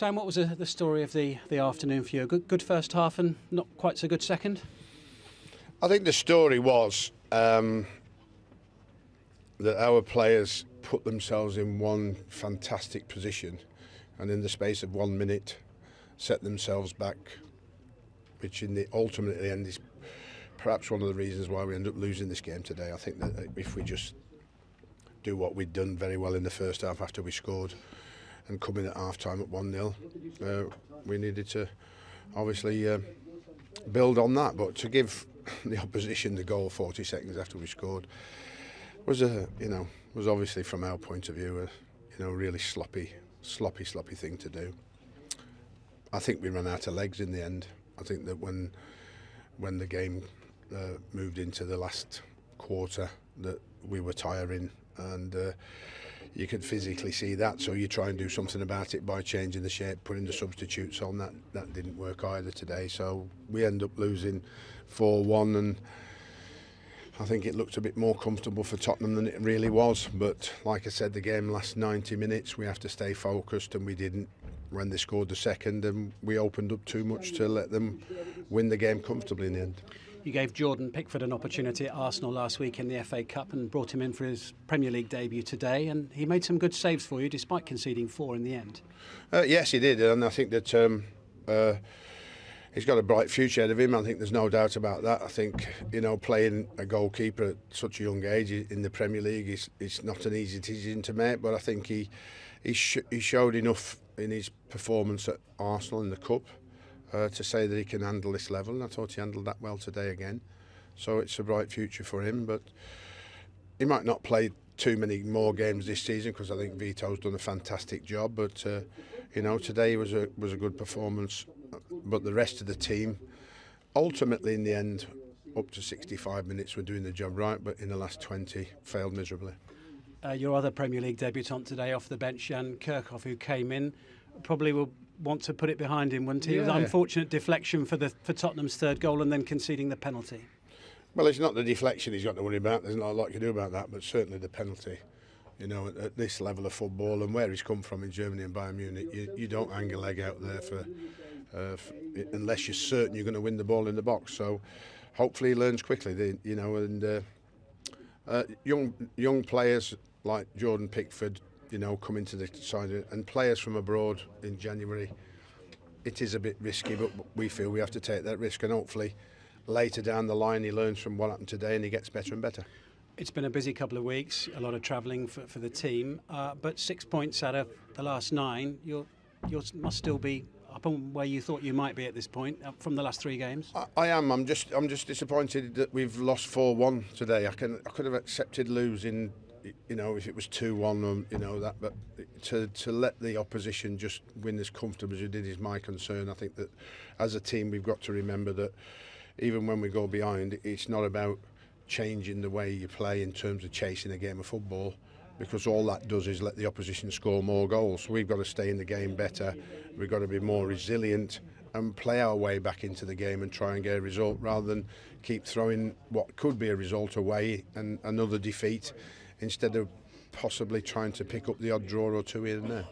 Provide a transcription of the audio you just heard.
Sam, what was the story of the afternoon for you? A good first half and not quite so good second? I think the story was that our players put themselves in one fantastic position and in the space of 1 minute set themselves back, which in the ultimately end is perhaps one of the reasons why we end up losing this game today. I think that if we just do what we'd done very well in the first half after we scored and come in at half-time at 1-0, we needed to obviously build on that. But to give the opposition the goal 40 seconds after we scored was was obviously from our point of view a really sloppy thing to do. I think we ran out of legs in the end. I think that when the game moved into the last quarter, that we were tiring, and you could physically see that. So you try and do something about it by changing the shape, putting the substitutes on. That didn't work either today. So we end up losing 4-1, and I think it looked a bit more comfortable for Tottenham than it really was. But like I said, the game lasts 90 minutes. We have to stay focused, and we didn't when they scored the second, and we opened up too much to let them win the game comfortably in the end. You gave Jordan Pickford an opportunity at Arsenal last week in the FA Cup and brought him in for his Premier League debut today, and he made some good saves for you despite conceding 4 in the end. Yes, he did, and I think that he's got a bright future ahead of him. I think there's no doubt about that. I think playing a goalkeeper at such a young age in the Premier League is not an easy decision to make, but I think he showed enough in his performance at Arsenal in the Cup to say that he can handle this level, and I thought he handled that well today again. So it's a bright future for him, but he might not play too many more games this season because I think Vito's done a fantastic job. But today was a good performance. But the rest of the team, ultimately in the end, up to 65 minutes, were doing the job right, but in the last 20, failed miserably. Your other Premier League debutant today off the bench, Jan Kirchhoff, who came in, probably will want to put it behind him, wouldn't he? Yeah. It was an unfortunate deflection for Tottenham's third goal and then conceding the penalty. Well, it's not the deflection he's got to worry about. There's not a lot you can do about that, but certainly the penalty. At this level of football and where he's come from in Germany and Bayern Munich, you don't hang a leg out there for unless you're certain you're going to win the ball in the box. So hopefully he learns quickly, young players like Jordan Pickford, come into the side, and players from abroad in January. It is a bit risky, but we feel we have to take that risk, and hopefully later down the line he learns from what happened today and he gets better and better. It's been a busy couple of weeks, a lot of travelling for the team, but 6 points out of the last 9, you must still be up on where you thought you might be at this point from the last 3 games. I am. I'm just disappointed that we've lost 4-1 today. I could have accepted losing, if it was 2-1, that. But to let the opposition just win as comfortable as we did is my concern. I think that as a team we've got to remember that even when we go behind, it's not about changing the way you play in terms of chasing a game of football, because all that does is let the opposition score more goals. So we've got to stay in the game better. We've got to be more resilient and play our way back into the game and try and get a result, rather than keep throwing what could be a result away and another defeat, instead of possibly trying to pick up the odd draw or 2 here and there.